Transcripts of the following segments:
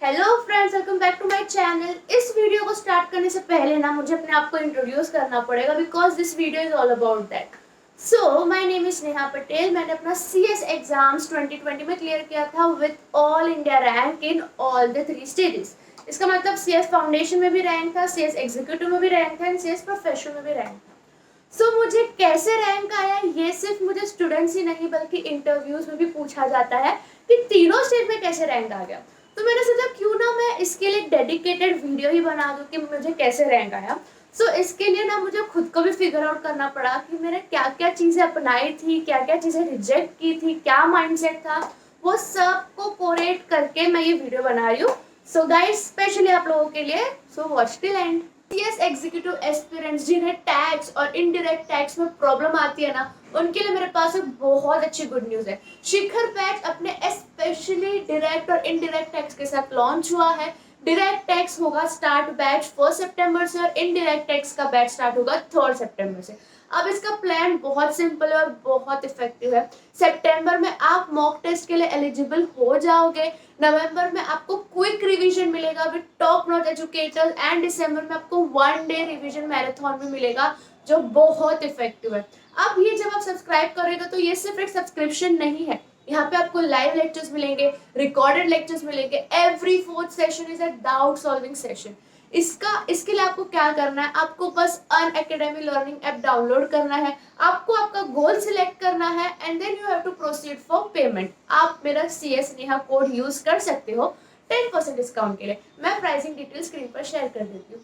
Hello friends, welcome back to my channel. इस video को start करने से पहले ना मुझे अपने आप को इंट्रोड्यूस करना पड़ेगा because this video is all about that. So my name is Neha Patel. मैंने अपना सीएस एग्जाम्स 2020 में क्लियर किया था with all India rank in all the 3 stages. इसका मतलब सीएस फाउंडेशन में भी रैंक था, सीएस एग्जीक्यूटिव में भी रैंक था एंड सीएस प्रोफेशनल में भी रैंक था। सो मुझे कैसे रैंक आया ये सिर्फ मुझे स्टूडेंट्स ही नहीं बल्कि इंटरव्यूज में भी पूछा जाता है कि तीनों स्टेज में कैसे रैंक आ गया। तो मैंने सोचा क्यों ना मैं इसके लिए डेडिकेटेड वीडियो ही बना दूं कि मुझे कैसे रैंक आया। सो इसके लिए ना मुझे खुद को भी फिगर आउट करना पड़ा कि मैंने क्या क्या चीज़ें अपनाई थी, क्या क्या चीज़ें रिजेक्ट की थी, क्या माइंडसेट था, वो सब को कोरेट करके मैं ये वीडियो बना रही हूँ। सो गाइस, स्पेशली आप लोगों के लिए, so watch till and. CS executive aspirants जिन्हें टैक्स और इनडायरेक्ट टैक्स में प्रॉब्लम आती है ना, उनके लिए मेरे पास एक बहुत अच्छी गुड न्यूज़ है। शिखर बैच अपने स्पेशली डायरेक्ट और इनडायरेक्ट टैक्स के साथ लॉन्च हुआ है। डायरेक्ट टैक्स होगा स्टार्ट बैच 1 सितंबर से और इनडायरेक्ट टैक्स का बैच स्टार्ट होगा 3 सितंबर से। अब इसका प्लान बहुत सिंपल है और बहुत इफेक्टिव है। सितंबर में आप मॉक टेस्ट के लिए एलिजिबल हो जाओगे, नवंबर में आपको क्विक रिवीजन मिलेगा with top notch educators and दिसंबर में आपको 1 डे रिवीजन मैराथन भी मिलेगा जो बहुत इफेक्टिव है। अब ये जब आप सब्सक्राइब करेगा तो ये सिर्फ एक सब्सक्रिप्शन नहीं है, यहाँ पे आपको लाइव लेक्चर्स मिलेंगे, रिकॉर्डेड लेक्चर्स मिलेंगे। Every 4th session is a doubt solving session. इसके लिए आपको क्या करना है, आपको बस अनअकैडमी लर्निंग ऐप डाउनलोड करना है, आपको आपका गोल सिलेक्ट करना है and then you have to proceed for payment. आप मेरा CS नेहा कोड यूज कर सकते हो 10% डिस्काउंट के लिए। मैं प्राइसिंग डिटेल स्क्रीन पर शेयर कर देती हूँ।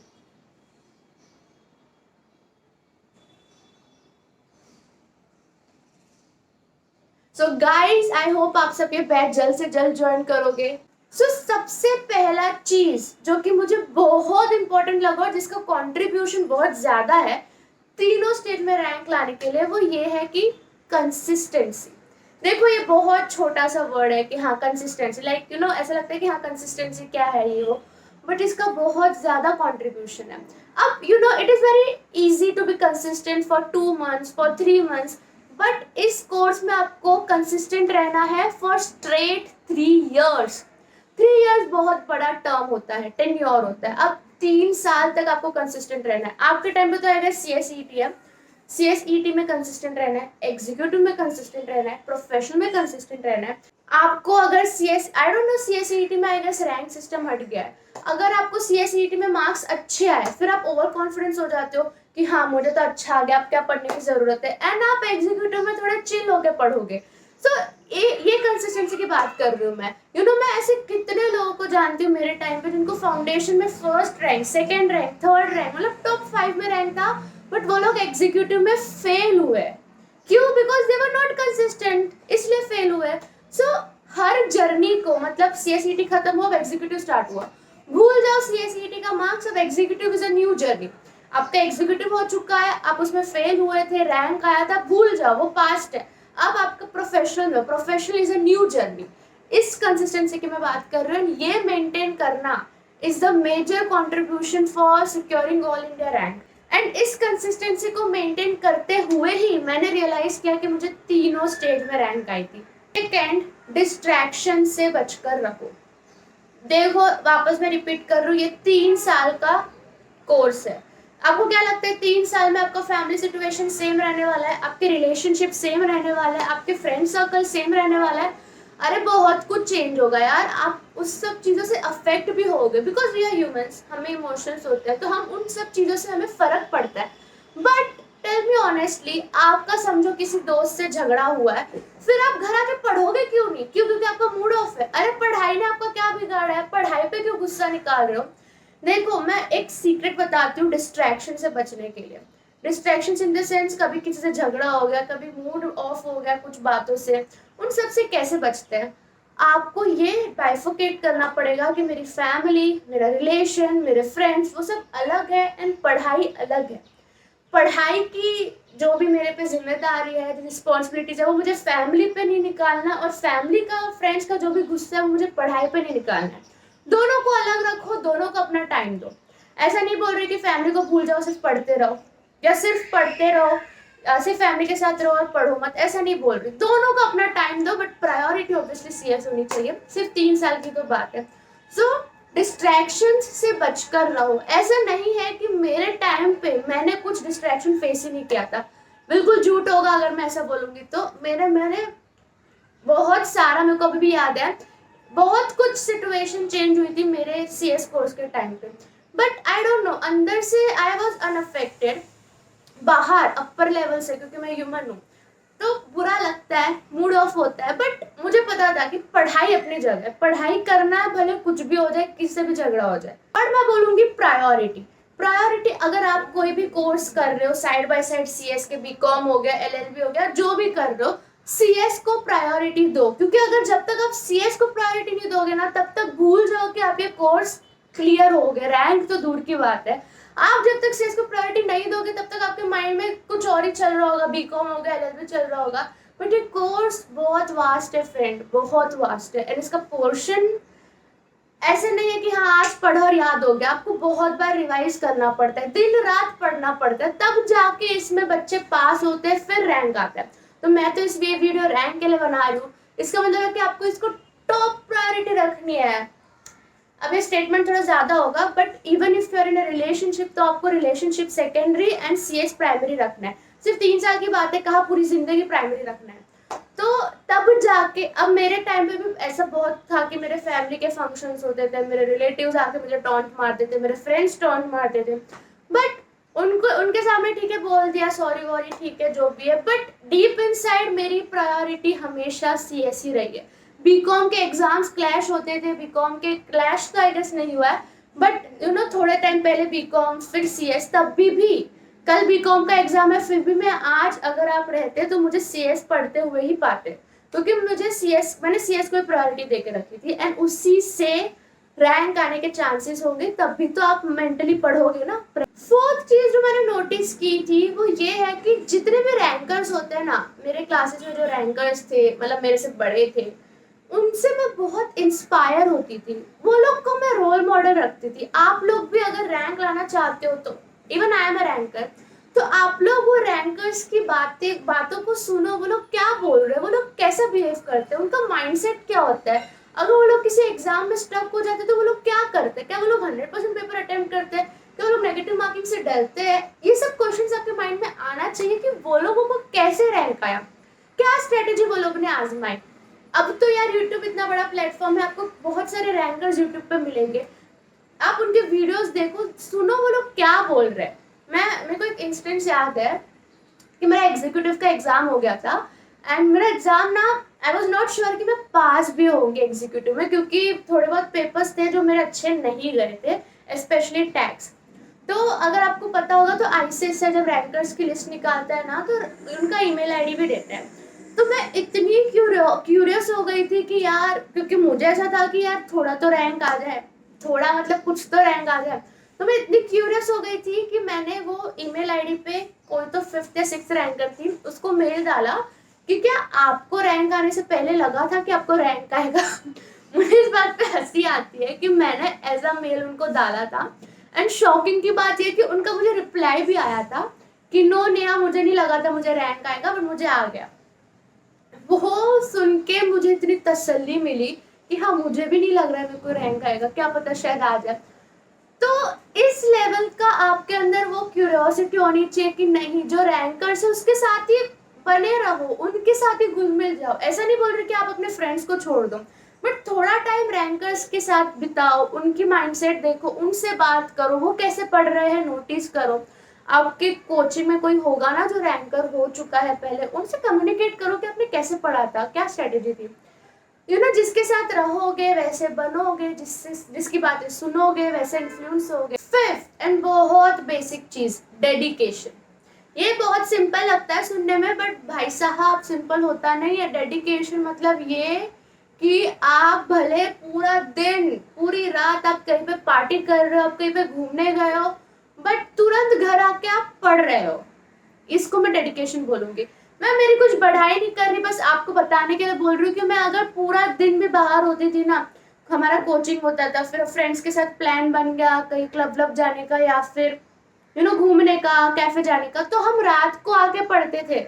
सो गाइज, आई होप आप सब ये बैच जल्द से जल्द ज्वाइन करोगे। सबसे पहला चीज जो कि मुझे बहुत इंपॉर्टेंट लगा और जिसका कंट्रीब्यूशन बहुत ज्यादा है तीनों स्टेज में रैंक लाने के लिए, वो ये है कि कंसिस्टेंसी। देखो, ये बहुत छोटा सा वर्ड है कि हाँ कंसिस्टेंसी, लाइक यू नो, ऐसा लगता है कि हाँ कंसिस्टेंसी क्या है ये वो, बट इसका बहुत ज्यादा कंट्रीब्यूशन है। अब you know it is very easy to be consistent for 2 months, for 3 months, but इस कोर्स में आपको कंसिस्टेंट रहना है फॉर स्ट्रेट 3 years। 3 years बहुत बड़ा टर्म होता है, टेन्योर होता है। अब 3 साल तक आपको कंसिस्टेंट रहना है। आपके टाइम पे तो आएगा CSET है, CSET में कंसिस्टेंट रहना है, एग्जीक्यूटिव में कंसिस्टेंट रहना है, प्रोफेशनल में कंसिस्टेंट रहना है। आपको अगर आई डोंट नो, CSET में आई गेस रैंक सिस्टम हट गया है। अगर आपको CSET में मार्क्स अच्छे आए फिर आप ओवर कॉन्फिडेंस हो जाते हो कि हाँ मुझे तो अच्छा आ गया, अब क्या पढ़ने की जरूरत है, एंड आप एग्जीक्यूटिव में थोड़ा चिल होकर पढ़ोगे। ये कंसिस्टेंसी की बात कर रही हूँ मैं। यू नो, मैं ऐसे कितने लोगों को जानती हूँ मेरे टाइम पे जिनको फाउंडेशन में first rank, second rank, third rank, मतलब टॉप 5 में रैंक था, बट वो लोग एग्जीक्यूटिव में फेल हुए। क्यों? Because they were not consistent, इसलिए फेल हुए। सो हर जर्नी को, मतलब CSET खत्म हुआ, एग्जीक्यूटिव स्टार्ट हुआ, भूल जाओ CSET का मार्क्स, अब executive is a new journey. आपका एग्जीक्यूटिव हो चुका है, आप उसमें फेल हुए थे, रैंक आया था, भूल जाओ, वो पास्ट है। अब आपका प्रोफेशनल में, professional is a new journey. इस कंसिस्टेंसी की मैं बात कर रही हूँ, ये मेंटेन करना is the major contribution for securing all India rank. And इस कंसिस्टेंसी को मेंटेन करते हुए ही मैंने रियलाइज किया कि मुझे तीनों स्टेज में रैंक आई थी। सेकेंड, डिस्ट्रैक्शन से बचकर रखो। देखो, वापस मैं रिपीट कर रही हूँ, ये 3 साल का कोर्स है। आपको क्या लगता है 3 साल में आपका फैमिली सिचुएशन सेम रहने वाला है, आपके रिलेशनशिप सेम रहने वाला है, आपके फ्रेंड सर्कल सेम रहने वाला है? अरे बहुत कुछ चेंज होगा यार। आप उस सब चीज़ों से अफेक्ट भी होगे बिकॉज वी आर ह्यूमंस, हमें इमोशंस होते हैं, तो हम उन सब चीज़ों से हमें फर्क पड़ता है। बट टेल मी ऑनेस्टली, आपका समझो किसी दोस्त से झगड़ा हुआ है, फिर आप घर आके पढ़ोगे क्यों नहीं? क्यों? क्योंकि आपका मूड ऑफ है। अरे पढ़ाई ने आपका क्या बिगाड़ा है? पढ़ाई पे क्यों गुस्सा निकाल रहे हो? देखो, मैं एक सीक्रेट बताती हूँ डिस्ट्रैक्शन से बचने के लिए। डिस्ट्रैक्शन इन द सेंस, कभी किसी से झगड़ा हो गया, कभी मूड ऑफ हो गया कुछ बातों से, उन सब से कैसे बचते हैं? आपको ये बाइफोकेट करना पड़ेगा कि मेरी फैमिली, मेरा रिलेशन, मेरे फ्रेंड्स, वो सब अलग है एंड पढ़ाई अलग है। पढ़ाई की जो भी मेरे पे जिम्मेदारी है, रिस्पॉन्सिबिलिटीज है, वो मुझे फैमिली पे नहीं निकालना, और फैमिली का, फ्रेंड्स का जो भी गुस्सा है वो मुझे पढ़ाई पे नहीं निकालना है। दोनों को अलग रखो, दोनों को अपना टाइम दो। ऐसा नहीं बोल रही कि फैमिली को भूल जाओ, सिर्फ पढ़ते रहो, या सिर्फ पढ़ते रहो, सिर्फ फैमिली के साथ रहो और पढ़ो मत, ऐसा नहीं बोल रही। दोनों को अपना टाइम दो, बट प्रायोरिटी ऑब्वियसली CS होनी चाहिए। सिर्फ 3 साल की तो बात है। सो डिस्ट्रैक्शंस से बचकर रहो। ऐसा नहीं है कि मेरे टाइम पे मैंने कुछ डिस्ट्रैक्शन फेस ही नहीं किया था, बिल्कुल झूठ होगा अगर मैं ऐसा बोलूंगी। तो मैंने बहुत सारा, मेरे को अभी भी याद है, बहुत कुछ सिचुएशन चेंज हुई थी मेरे सीएस कोर्स के टाइम पे, बट आई डोंट नो, अंदर से आई वाज अनअफेक्टेड, बाहर अपर लेवल से, क्योंकि मैं ह्यूमन हूँ तो बुरा लगता है, मूड ऑफ होता है, बट मुझे पता था कि पढ़ाई अपनी जगह, पढ़ाई करना है, भले कुछ भी हो जाए, किससे भी झगड़ा हो जाए। और मैं बोलूंगी प्रायोरिटी, अगर आप कोई भी कोर्स कर रहे हो साइड बाय साइड, सीएस के बीकॉम हो गया, एलएलबी हो गया, जो भी कर रहे हो, सीएस को प्रायोरिटी दो। क्योंकि अगर जब तक आप सीएस को प्रायोरिटी नहीं दोगे ना, तब तक भूल जाओ कि आप ये कोर्स क्लियर हो गए, रैंक तो दूर की बात है। आप जब तक सीएस को प्रायोरिटी नहीं दोगे तब तक आपके माइंड में कुछ और ही चल रहा होगा, बीकॉम हो गया, एलएलबी चल रहा होगा। बट ये कोर्स बहुत वास्ट है फ्रेंड, बहुत वास्ट है। एंड इसका पोर्शन ऐसे नहीं है कि हाँ आज पढ़ो और याद हो गया, आपको बहुत बार रिवाइज करना पड़ता है, दिन रात पढ़ना पड़ता है, तब जाके इसमें बच्चे पास होते हैं, फिर रैंक आता है। तो मैं तो इस वीडियो रैंक के लिए बना रही हूँ, इसका मतलब है कि आपको इसको टॉप प्रायोरिटी रखनी है। अब ये स्टेटमेंट थोड़ा ज्यादा होगा, but even if you are in a relationship तो आपको relationship secondary and CS primary रखना है। सिर्फ 3 साल की बात है, कहा पूरी जिंदगी प्राइमरी रखना है। तो तब जाके, अब मेरे टाइम पे भी ऐसा बहुत था कि मेरे फैमिली के फंक्शंस होते थे, मेरे रिलेटिव्स आके मुझे टॉन्ट मारते थे, मेरे फ्रेंड्स टॉन्ट मारते थे, बट उनके सामने ठीक है बोल दिया, सॉरी वॉरी ठीक है जो भी है, बट डीप इनसाइड मेरी प्रायोरिटी हमेशा सीएस ही रही है। बीकॉम के एग्जाम्स क्लैश होते थे, बीकॉम के क्लैश तो आई गेस नहीं हुआ है, बट यू नो थोड़े टाइम पहले बीकॉम फिर सीएस, तब भी कल बीकॉम का एग्जाम है, फिर भी मैं आज अगर आप रहते तो मुझे सीएस पढ़ते हुए ही पाते, क्योंकि मैंने सीएस को प्रायोरिटी देके रखी थी, एंड उसी से रैंक आने के चांसेस होंगे, तब भी तो आप मेंटली पढ़ोगे ना। फोर्थ चीज जो मैंने नोटिस की थी वो ये है कि जितने भी रैंकर्स होते हैं ना, मेरे क्लासेस में जो रैंकर्स थे, मतलब मेरे से बड़े थे, उनसे मैं बहुत इंस्पायर होती थी, वो लोग को मैं रोल मॉडल रखती थी। आप लोग भी अगर रैंक लाना चाहते हो तो, even I am a ranker, तो आप लोग वो रैंकर्स की बातों को सुनो, वो लोग क्या बोल रहे हैं, वो लोग कैसे बिहेव करते हैं, उनका माइंडसेट क्या होता है। अगर वो लोग किसी एग्जाम में स्टक हो जाते तो वो लोग क्या करते हैं, क्या वो लोग 100% पेपर अटेम्प्ट करते हैं, क्या वो लोग नेगेटिव मार्किंग से डरते हैं, ये सब क्वेश्चंस आपके माइंड में आना चाहिए कि वो लोगों को कैसे रैंक आया, क्या स्ट्रेटेजी वो लोग ने आजमाई। अब तो यार यूट्यूब इतना बड़ा प्लेटफॉर्म है, आपको बहुत सारे रैंकर्स यूट्यूब पे मिलेंगे, आप उनके वीडियोस देखो, सुनो वो लोग क्या बोल रहे हैं। मेरे को एक इंस्टेंस याद है कि मेरा एग्जीक्यूटिव का एग्जाम हो गया था, एंड मेरा एग्जाम ना, आई वॉज नॉट श्योर कि मैं पास भी होंगी एग्जीक्यूटिव में, क्योंकि थोड़े बहुत पेपर्स थे जो मेरे अच्छे नहीं गए थे, स्पेशली टैक्स। तो अगर आपको पता होगा तो आईसीएस से जब रैंकर्स की लिस्ट निकालता है ना, तो उनका ईमेल आईडी भी देता है। तो मैं इतनी क्यूरियस हो गई थी कि यार, क्योंकि मुझे ऐसा था कि यार थोड़ा तो रैंक आ जाए, थोड़ा मतलब कुछ तो रैंक आ जाए, तो मैं इतनी क्यूरियस हो गई थी कि मैंने वो ईमेल आईडी पे, कोई तो 5th या 6th रैंकर थी, उसको मेल डाला कि क्या आपको रैंक आने से पहले लगा था कि आपको रैंक आएगा। मुझे इस बात पे हंसी आती है कि मैंने एज अ मेल उनको डाला था, एंड शॉकिंग की बात ये कि उनका मुझे रिप्लाई भी आया था कि नो नेहा, मुझे नहीं लगा था मुझे रैंक आएगा, पर मुझे आ गया। वो सुन के मुझे इतनी तसल्ली मिली कि हाँ, मुझे भी नहीं लग रहा है मेरे को रैंक आएगा, क्या पता शायद आ जाए। तो इस लेवल का आपके अंदर वो क्यूरियोसिटी होनी चाहिए कि नहीं, जो रैंकर्स है उसके साथ ही बने रहो, उनके साथ ही घुल मिल जाओ। ऐसा नहीं बोल रही कि आप अपने फ्रेंड्स को छोड़ दो, बट थोड़ा टाइम रैंकर्स के साथ बिताओ, उनकी माइंडसेट देखो, उनसे बात करो, वो कैसे पढ़ रहे हैं नोटिस करो। आपके कोचिंग में कोई होगा ना जो रैंकर हो चुका है पहले, उनसे कम्युनिकेट करो कि आपने कैसे पढ़ा था, क्या स्ट्रेटेजी थी। जिसके साथ रहोगे वैसे बनोगे, जिसकी बातें सुनोगे वैसे इन्फ्लुएंस होगे। फिफ्थ एंड बहुत बेसिक चीज, डेडिकेशन। ये बहुत सिंपल लगता है सुनने में, बट भाई साहब सिंपल होता नहीं है। डेडिकेशन मतलब ये कि आप भले पूरा दिन पूरी रात आप कहीं पे पार्टी कर रहे हो, आप कहीं पे घूमने गए हो, बट तुरंत घर आके आप पढ़ रहे हो, इसको मैं डेडिकेशन बोलूंगी। मैं मेरी कुछ बढ़ाई नहीं कर रही, बस आपको बताने के लिए बोल रही हूँ कि मैं अगर पूरा दिन भी बाहर होती थी ना, हमारा कोचिंग होता था, फिर फ्रेंड्स के साथ प्लान बन गया कहीं क्लब जाने का, या फिर घूमने का, कैफे जाने का, तो हम रात को आके पढ़ते थे।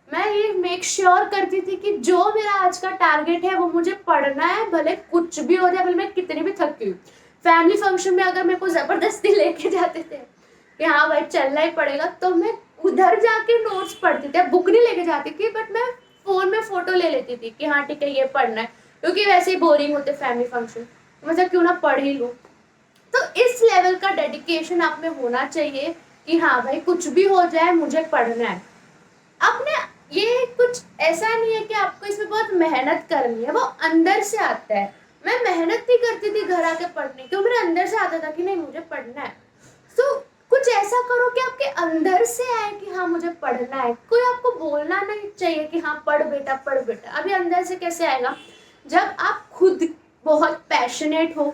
मैं ये मेक श्योर करती थी कि जो मेरा आज का टारगेट है वो मुझे पढ़ना है, भले कुछ भी हो जाए, भले मैं कितनी भी थकी हुई। फैमिली फंक्शन में अगर मेरे को जबरदस्ती लेके जाते थे कि हाँ भाई चलना ही पड़ेगा, तो मैं उधर जाके नोट्स पढ़ती थी, बुक नहीं लेके जाती थी, बट मैं फोन में फोटो ले लेती थी कि हाँ ठीक है ये पढ़ना है, क्योंकि वैसे ही बोरिंग होते फैमिली फंक्शन, मतलब क्यों ना पढ़ ही लूँ। तो इस लेवल का डेडिकेशन आप में होना चाहिए कि हाँ भाई कुछ भी हो जाए मुझे पढ़ना है। आपने ये कुछ ऐसा नहीं है कि आपको इसमें बहुत मेहनत करनी है, वो अंदर से आता है। मैं मेहनत नहीं करती थी घर आके पढ़ने की, मेरे अंदर से आता था कि नहीं मुझे पढ़ना है। तो कुछ ऐसा करो कि आपके अंदर से आए कि हाँ मुझे पढ़ना है, कोई आपको बोलना नहीं चाहिए कि हाँ पढ़ बेटा पढ़ बेटा। अभी अंदर से कैसे आएगा, जब आप खुद बहुत पैशनेट हो।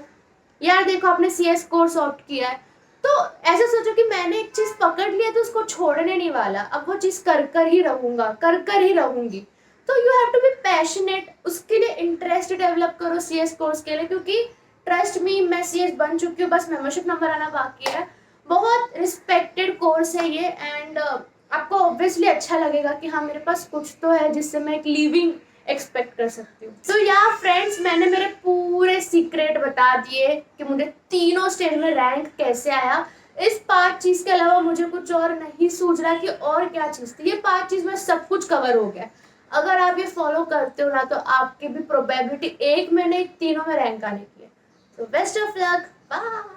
यार देखो आपने सीएस कोर्स ऑप्ट किया है, तो ऐसा सोचो कि मैंने एक चीज पकड़ लिया तो उसको छोड़ने नहीं वाला, अब वो चीज कर कर ही रहूंगा, कर कर ही रहूंगी। तो you have to be passionate, उसके लिए इंटरेस्ट डेवलप करो सीएस कोर्स के लिए, क्योंकि ट्रस्ट मी मैं सीएस बन चुकी हूँ, बस मेंबरशिप नंबर आना बाकी है। बहुत रिस्पेक्टेड कोर्स है ये, एंड आपको ऑब्वियसली अच्छा लगेगा कि हाँ मेरे पास कुछ तो है जिससे मैं एक लिविंग एक्सपेक्ट कर सकती हूँ। तो या फ्रेंड्स, मैंने मेरे पूरे सीक्रेट बता दिए कि मुझे तीनों स्टेज में रैंक कैसे आया। इस 5 चीज के अलावा मुझे कुछ और नहीं सूझ रहा कि और क्या चीज थी। ये 5 चीज में सब कुछ कवर हो गया। अगर आप ये फॉलो करते हो ना, तो आपकी भी प्रोबेबिलिटी 1 में नहीं 3 में रैंक आने की है। तो बेस्ट ऑफ लक, बाय।